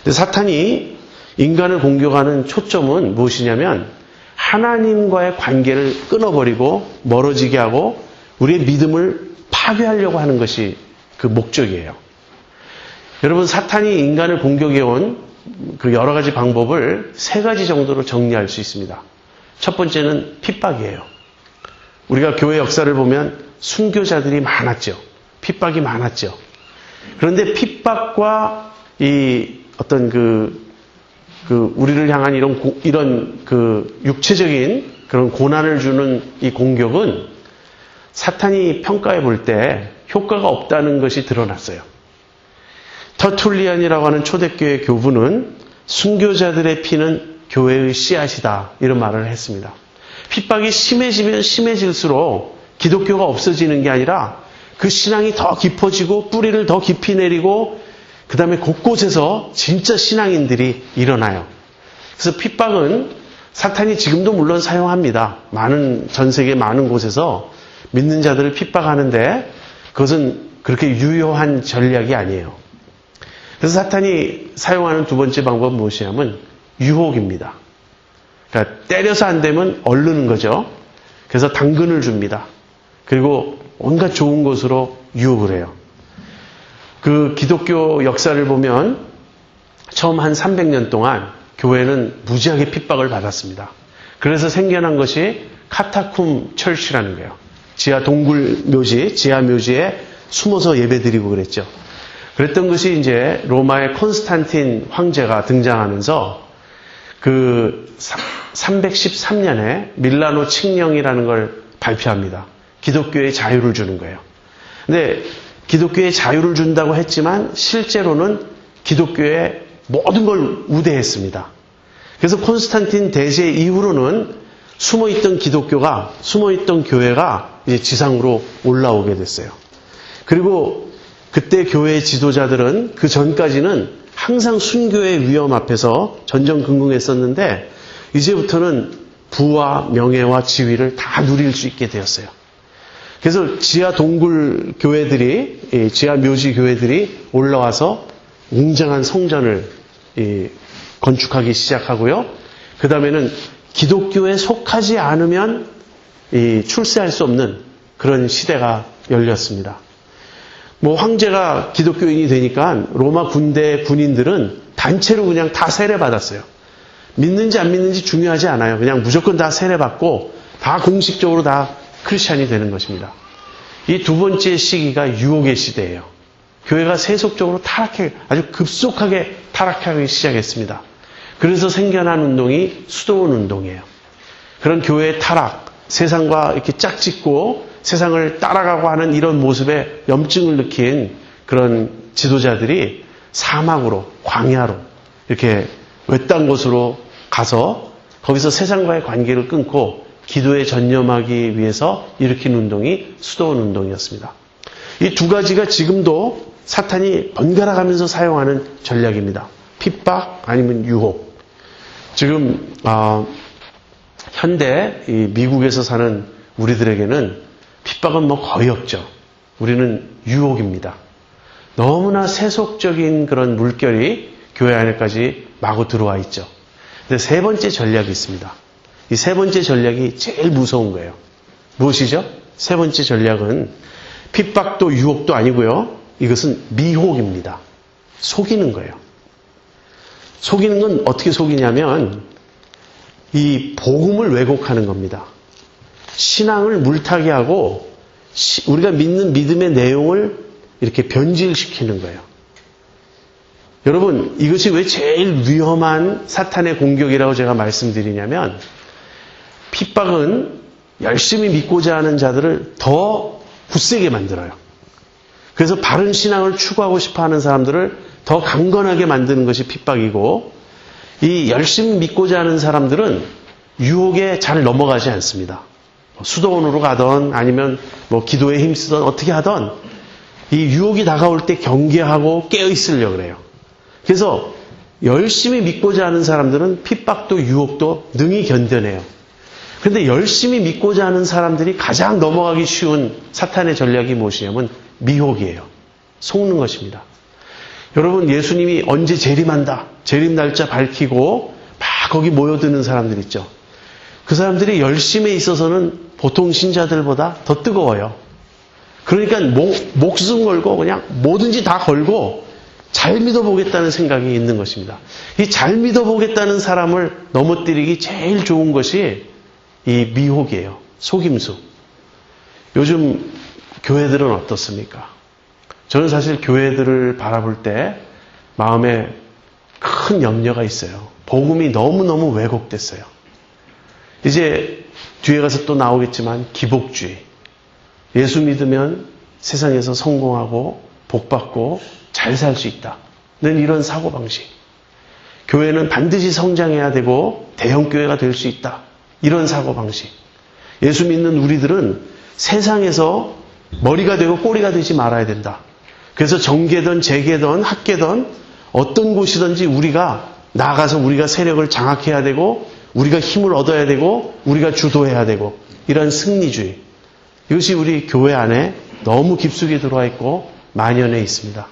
근데 사탄이 인간을 공격하는 초점은 무엇이냐면 하나님과의 관계를 끊어버리고 멀어지게 하고 우리의 믿음을 파괴하려고 하는 것이 그 목적이에요. 여러분, 사탄이 인간을 공격해온 그 여러 가지 방법을 세 가지 정도로 정리할 수 있습니다. 첫 번째는 핍박이에요. 우리가 교회 역사를 보면 순교자들이 많았죠. 핍박이 많았죠. 그런데 핍박과 이 어떤 우리를 향한 이런 육체적인 그런 고난을 주는 이 공격은 사탄이 평가해 볼 때 효과가 없다는 것이 드러났어요. 터툴리안이라고 하는 초대교회 교부는 순교자들의 피는 교회의 씨앗이다, 이런 말을 했습니다. 핍박이 심해지면 심해질수록 기독교가 없어지는 게 아니라 그 신앙이 더 깊어지고 뿌리를 더 깊이 내리고 그 다음에 곳곳에서 진짜 신앙인들이 일어나요. 그래서 핍박은 사탄이 지금도 물론 사용합니다. 전 세계 많은 곳에서 믿는 자들을 핍박하는데 그것은 그렇게 유효한 전략이 아니에요. 그래서 사탄이 사용하는 두 번째 방법은 무엇이냐면 유혹입니다. 그러니까 때려서 안 되면 얼르는 거죠. 그래서 당근을 줍니다. 그리고 온갖 좋은 것으로 유혹을 해요. 그 기독교 역사를 보면 처음 한 300년 동안 교회는 무지하게 핍박을 받았습니다. 그래서 생겨난 것이 카타쿰 철치라는 거예요. 지하 동굴 묘지, 지하 묘지에 숨어서 예배드리고 그랬죠. 그랬던 것이 이제 로마의 콘스탄틴 황제가 등장하면서 그 313년에 밀라노 칙령이라는 걸 발표합니다. 기독교에 자유를 주는 거예요. 근데 기독교에 자유를 준다고 했지만 실제로는 기독교의 모든 걸 우대했습니다. 그래서 콘스탄틴 대제 이후로는 숨어있던 교회가 이제 지상으로 올라오게 됐어요. 그리고 그때 교회의 지도자들은 그 전까지는 항상 순교의 위험 앞에서 전전긍긍했었는데 이제부터는 부와 명예와 지위를 다 누릴 수 있게 되었어요. 그래서 지하 동굴 교회들이, 지하 묘지 교회들이 올라와서 웅장한 성전을 건축하기 시작하고요. 그 다음에는 기독교에 속하지 않으면 출세할 수 없는 그런 시대가 열렸습니다. 황제가 기독교인이 되니까 로마 군대 군인들은 단체로 그냥 다 세례받았어요. 믿는지 안 믿는지 중요하지 않아요. 그냥 무조건 다 세례받고 다 공식적으로 다 크리스찬이 되는 것입니다. 이 두 번째 시기가 유혹의 시대예요. 교회가 세속적으로 아주 급속하게 타락하기 시작했습니다. 그래서 생겨난 운동이 수도원 운동이에요. 그런 교회의 타락, 세상과 이렇게 짝짓고 세상을 따라가고 하는 이런 모습에 염증을 느낀 그런 지도자들이 사막으로, 광야로 이렇게 외딴 곳으로 가서 거기서 세상과의 관계를 끊고 기도에 전념하기 위해서 일으킨 운동이 수도원 운동이었습니다. 이 두 가지가 지금도 사탄이 번갈아 가면서 사용하는 전략입니다. 핍박 아니면 유혹. 지금 현대 미국에서 사는 우리들에게는 핍박은 거의 없죠. 우리는 유혹입니다. 너무나 세속적인 그런 물결이 교회 안에까지 마구 들어와 있죠. 근데 세 번째 전략이 있습니다. 이 세 번째 전략이 제일 무서운 거예요. 무엇이죠? 세 번째 전략은 핍박도 유혹도 아니고요. 이것은 미혹입니다. 속이는 거예요. 속이는 건 어떻게 속이냐면 이 복음을 왜곡하는 겁니다. 신앙을 물타기 하고 우리가 믿는 믿음의 내용을 이렇게 변질시키는 거예요. 여러분, 이것이 왜 제일 위험한 사탄의 공격이라고 제가 말씀드리냐면 핍박은 열심히 믿고자 하는 자들을 더 굳세게 만들어요. 그래서 바른 신앙을 추구하고 싶어하는 사람들을 더 강건하게 만드는 것이 핍박이고 이 열심히 믿고자 하는 사람들은 유혹에 잘 넘어가지 않습니다. 수도원으로 가던 아니면 기도에 힘쓰던 어떻게 하던 이 유혹이 다가올 때 경계하고 깨어있으려고 그래요. 그래서 열심히 믿고자 하는 사람들은 핍박도 유혹도 능히 견뎌내요. 그런데 열심히 믿고자 하는 사람들이 가장 넘어가기 쉬운 사탄의 전략이 무엇이냐면 미혹이에요. 속는 것입니다. 여러분, 예수님이 언제 재림한다, 재림 날짜 밝히고 막 거기 모여드는 사람들 있죠. 그 사람들이 열심에 있어서는 보통 신자들보다 더 뜨거워요. 그러니까 목숨 걸고 그냥 뭐든지 다 걸고 잘 믿어보겠다는 생각이 있는 것입니다. 이 잘 믿어보겠다는 사람을 넘어뜨리기 제일 좋은 것이 이 미혹이에요. 속임수. 요즘 교회들은 어떻습니까? 저는 사실 교회들을 바라볼 때 마음에 큰 염려가 있어요. 복음이 너무너무 왜곡됐어요. 이제 뒤에 가서 또 나오겠지만 기복주의. 예수 믿으면 세상에서 성공하고 복받고 잘 살 수 있다는 이런 사고방식. 교회는 반드시 성장해야 되고 대형교회가 될 수 있다. 이런 사고방식. 예수 믿는 우리들은 세상에서 머리가 되고 꼬리가 되지 말아야 된다. 그래서 정계든 재계든 학계든 어떤 곳이든지 우리가 나아가서 우리가 세력을 장악해야 되고 우리가 힘을 얻어야 되고 우리가 주도해야 되고 이런 승리주의. 이것이 우리 교회 안에 너무 깊숙이 들어와 있고 만연해 있습니다.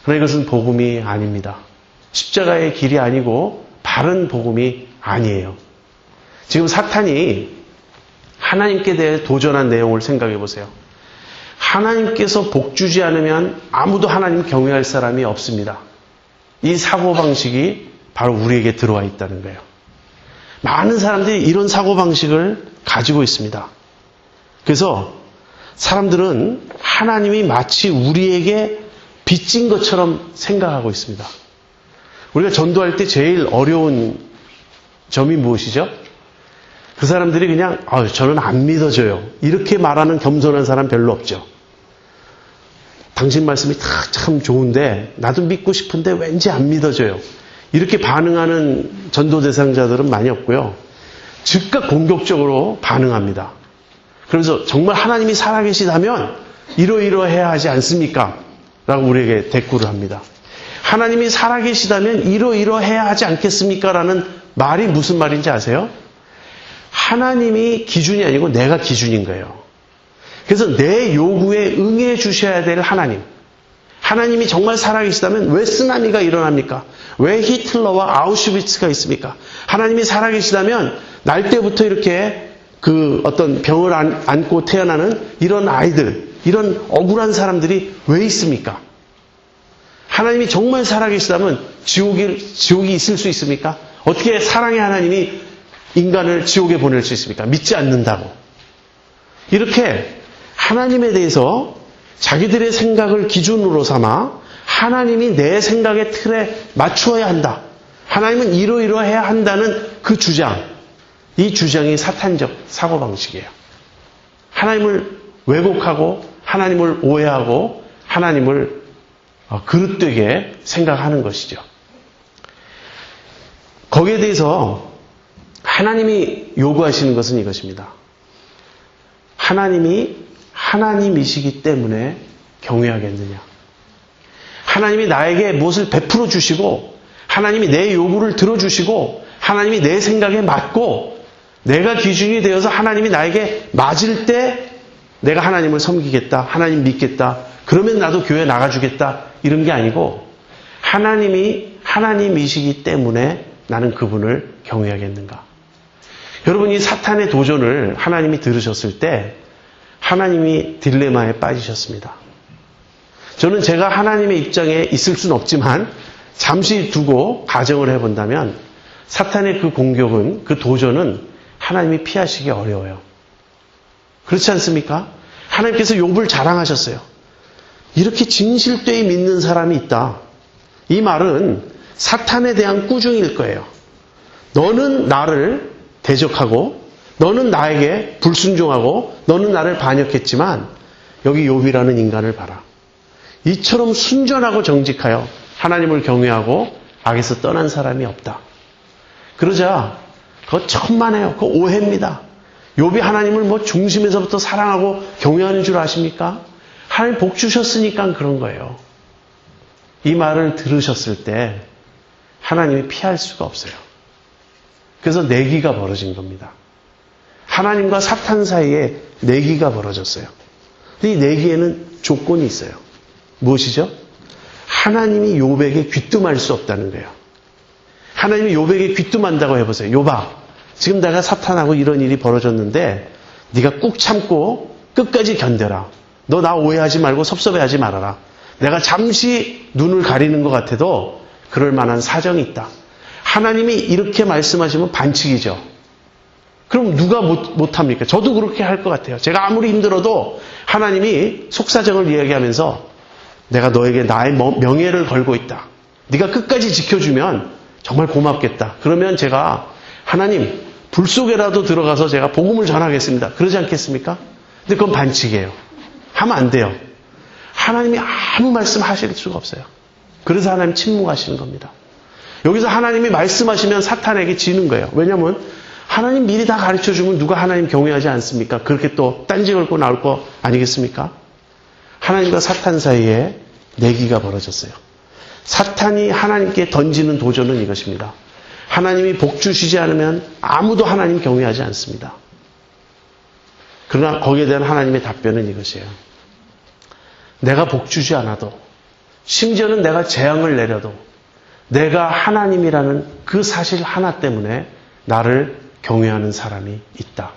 그러나 이것은 복음이 아닙니다. 십자가의 길이 아니고 바른 복음이 아니에요. 지금 사탄이 하나님께 대해 도전한 내용을 생각해 보세요. 하나님께서 복 주지 않으면 아무도 하나님 경외할 사람이 없습니다. 이 사고방식이 바로 우리에게 들어와 있다는 거예요. 많은 사람들이 이런 사고방식을 가지고 있습니다. 그래서 사람들은 하나님이 마치 우리에게 빚진 것처럼 생각하고 있습니다. 우리가 전도할 때 제일 어려운 점이 무엇이죠? 그 사람들이 그냥 저는 안 믿어져요. 이렇게 말하는 겸손한 사람 별로 없죠. 당신 말씀이 참 좋은데 나도 믿고 싶은데 왠지 안 믿어져요. 이렇게 반응하는 전도 대상자들은 많이 없고요. 즉각 공격적으로 반응합니다. 그래서 정말 하나님이 살아계시다면 이러이러해야 하지 않습니까? 라고 우리에게 대꾸를 합니다. 하나님이 살아계시다면 이러이러해야 하지 않겠습니까? 라는 말이 무슨 말인지 아세요? 하나님이 기준이 아니고 내가 기준인 거예요. 그래서 내 요구에 응해 주셔야 될 하나님. 하나님이 정말 살아계시다면 왜 쓰나미가 일어납니까? 왜 히틀러와 아우슈비츠가 있습니까? 하나님이 살아계시다면 날 때부터 이렇게 그 어떤 병을 안고 태어나는 이런 아이들, 이런 억울한 사람들이 왜 있습니까? 하나님이 정말 살아계시다면 지옥이 있을 수 있습니까? 어떻게 사랑의 하나님이 인간을 지옥에 보낼 수 있습니까? 믿지 않는다고. 이렇게 하나님에 대해서 자기들의 생각을 기준으로 삼아 하나님이 내 생각의 틀에 맞추어야 한다. 하나님은 이러이러해야 한다는 그 주장. 이 주장이 사탄적 사고방식이에요. 하나님을 왜곡하고 하나님을 오해하고 하나님을 그릇되게 생각하는 것이죠. 거기에 대해서 하나님이 요구하시는 것은 이것입니다. 하나님이 하나님이시기 때문에 경외하겠느냐. 하나님이 나에게 무엇을 베풀어 주시고 하나님이 내 요구를 들어주시고 하나님이 내 생각에 맞고 내가 기준이 되어서 하나님이 나에게 맞을 때 내가 하나님을 섬기겠다. 하나님 믿겠다. 그러면 나도 교회 나가주겠다. 이런 게 아니고 하나님이 하나님이시기 때문에 나는 그분을 경외하겠는가. 여러분, 이 사탄의 도전을 하나님이 들으셨을 때 하나님이 딜레마에 빠지셨습니다. 저는 제가 하나님의 입장에 있을 수는 없지만 잠시 두고 가정을 해본다면 사탄의 그 공격은, 그 도전은 하나님이 피하시기 어려워요. 그렇지 않습니까? 하나님께서 욥을 자랑하셨어요. 이렇게 진실되이 믿는 사람이 있다. 이 말은 사탄에 대한 꾸중일 거예요. 너는 나를 대적하고 너는 나에게 불순종하고 너는 나를 반역했지만 여기 욥이라는 인간을 봐라. 이처럼 순전하고 정직하여 하나님을 경외하고 악에서 떠난 사람이 없다. 그러자 그거 천만에요. 그거 오해입니다. 욥이 하나님을 뭐 중심에서부터 사랑하고 경외하는 줄 아십니까? 하나님 복 주셨으니까 그런 거예요. 이 말을 들으셨을 때 하나님이 피할 수가 없어요. 그래서 내기가 벌어진 겁니다. 하나님과 사탄 사이에 내기가 벌어졌어요. 이 내기에는 조건이 있어요. 무엇이죠? 하나님이 욥에게 귀뜸할 수 없다는 거예요. 하나님이 욥에게 귀뜸한다고 해보세요. 욥아, 지금 내가 사탄하고 이런 일이 벌어졌는데 네가 꾹 참고 끝까지 견뎌라. 너 나 오해하지 말고 섭섭해하지 말아라. 내가 잠시 눈을 가리는 것 같아도 그럴 만한 사정이 있다. 하나님이 이렇게 말씀하시면 반칙이죠. 그럼 누가 못합니까? 저도 그렇게 할 것 같아요. 제가 아무리 힘들어도 하나님이 속사정을 이야기하면서 내가 너에게 나의 명예를 걸고 있다. 네가 끝까지 지켜주면 정말 고맙겠다. 그러면 제가 하나님 불 속에라도 들어가서 제가 복음을 전하겠습니다. 그러지 않겠습니까? 근데 그건 반칙이에요. 하면 안 돼요. 하나님이 아무 말씀하실 수가 없어요. 그래서 하나님 침묵하시는 겁니다. 여기서 하나님이 말씀하시면 사탄에게 지는 거예요. 왜냐하면 하나님 미리 다 가르쳐주면 누가 하나님 경외하지 않습니까? 그렇게 또 딴지 걸고 나올 거 아니겠습니까? 하나님과 사탄 사이에 내기가 벌어졌어요. 사탄이 하나님께 던지는 도전은 이것입니다. 하나님이 복 주시지 않으면 아무도 하나님 경외하지 않습니다. 그러나 거기에 대한 하나님의 답변은 이것이에요. 내가 복 주지 않아도, 심지어는 내가 재앙을 내려도 내가 하나님이라는 그 사실 하나 때문에 나를 경외하는 사람이 있다.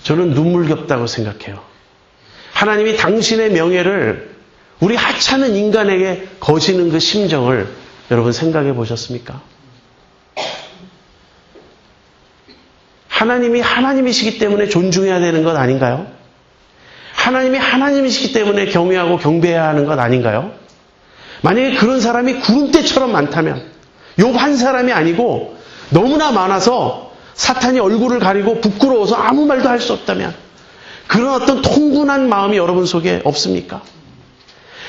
저는 눈물겹다고 생각해요. 하나님이 당신의 명예를 우리 하찮은 인간에게 거시는 그 심정을 여러분 생각해 보셨습니까? 하나님이 하나님이시기 때문에 존중해야 되는 것 아닌가요? 하나님이 하나님이시기 때문에 경외하고 경배해야 하는 것 아닌가요? 만약에 그런 사람이 구름대처럼 많다면, 욥 한 사람이 아니고 너무나 많아서 사탄이 얼굴을 가리고 부끄러워서 아무 말도 할 수 없다면, 그런 어떤 통분한 마음이 여러분 속에 없습니까?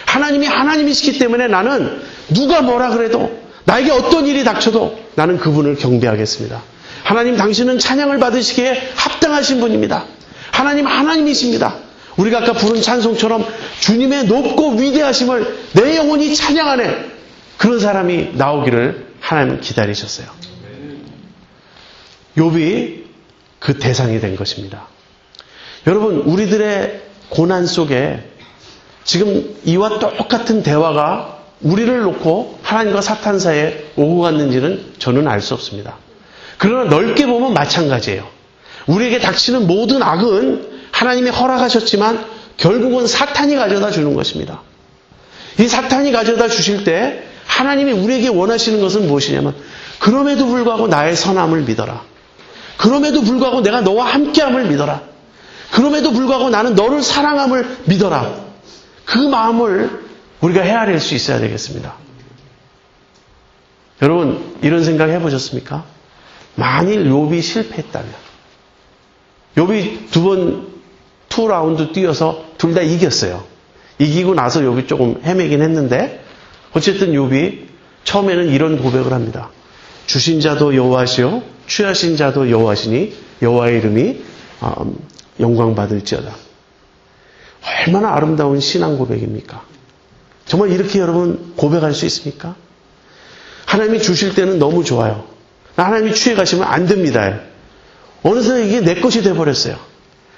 하나님이 하나님이시기 때문에 나는 누가 뭐라 그래도, 나에게 어떤 일이 닥쳐도 나는 그분을 경배하겠습니다. 하나님, 당신은 찬양을 받으시기에 합당하신 분입니다. 하나님 하나님이십니다. 우리가 아까 부른 찬송처럼 주님의 높고 위대하심을 내 영혼이 찬양하네, 그런 사람이 나오기를 하나님은 기다리셨어요. 욥이 그 대상이 된 것입니다. 여러분, 우리들의 고난 속에 지금 이와 똑같은 대화가 우리를 놓고 하나님과 사탄 사이에 오고 갔는지는 저는 알 수 없습니다. 그러나 넓게 보면 마찬가지예요. 우리에게 닥치는 모든 악은 하나님이 허락하셨지만 결국은 사탄이 가져다 주는 것입니다. 이 사탄이 가져다 주실 때 하나님이 우리에게 원하시는 것은 무엇이냐면, 그럼에도 불구하고 나의 선함을 믿어라. 그럼에도 불구하고 내가 너와 함께함을 믿어라. 그럼에도 불구하고 나는 너를 사랑함을 믿어라. 그 마음을 우리가 헤아릴 수 있어야 되겠습니다. 여러분, 이런 생각 해보셨습니까? 만일 욥이 실패했다면, 욥이 투 라운드 뛰어서 둘 다 이겼어요. 이기고 나서 욥이 조금 헤매긴 했는데, 어쨌든 욥이 처음에는 이런 고백을 합니다. 주신 자도 여호와시요 취하신 자도 여호와시니 여호와의 이름이 영광받을지어다. 얼마나 아름다운 신앙 고백입니까? 정말 이렇게 여러분 고백할 수 있습니까? 하나님이 주실 때는 너무 좋아요. 하나님이 취해 가시면 안 됩니다. 어느새 이게 내 것이 돼버렸어요.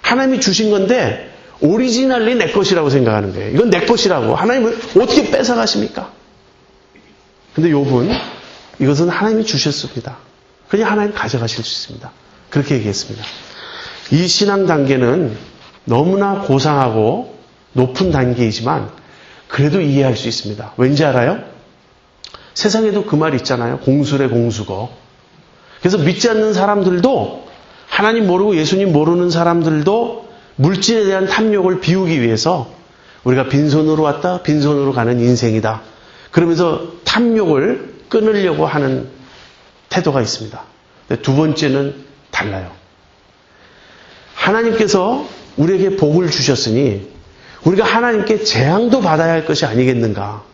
하나님이 주신 건데 오리지널리 내 것이라고 생각하는 거예요. 이건 내 것이라고. 하나님을 어떻게 뺏어가십니까? 근데 욥은 이것은 하나님이 주셨습니다. 그냥 하나님 가져가실 수 있습니다. 그렇게 얘기했습니다. 이 신앙 단계는 너무나 고상하고 높은 단계이지만 그래도 이해할 수 있습니다. 왠지 알아요? 세상에도 그 말 있잖아요. 공수래 공수거. 그래서 믿지 않는 사람들도, 하나님 모르고 예수님 모르는 사람들도 물질에 대한 탐욕을 비우기 위해서 우리가 빈손으로 왔다 빈손으로 가는 인생이다, 그러면서 탐욕을 끊으려고 하는 태도가 있습니다. 두 번째는 달라요. 하나님께서 우리에게 복을 주셨으니 우리가 하나님께 재앙도 받아야 할 것이 아니겠는가?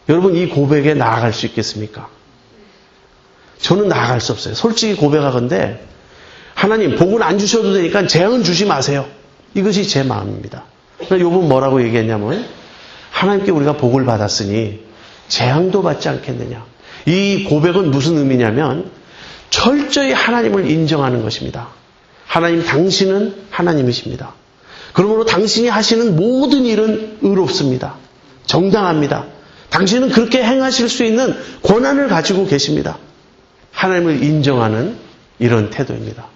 여러분, 이 고백에 나아갈 수 있겠습니까? 저는 나아갈 수 없어요. 솔직히 고백하건대 하나님 복은 안 주셔도 되니까 재앙은 주지 마세요. 이것이 제 마음입니다. 그러니까 욥은 뭐라고 얘기했냐면, 하나님께 우리가 복을 받았으니 재앙도 받지 않겠느냐. 이 고백은 무슨 의미냐면 철저히 하나님을 인정하는 것입니다. 하나님, 당신은 하나님이십니다. 그러므로 당신이 하시는 모든 일은 의롭습니다. 정당합니다. 당신은 그렇게 행하실 수 있는 권한을 가지고 계십니다. 하나님을 인정하는 이런 태도입니다.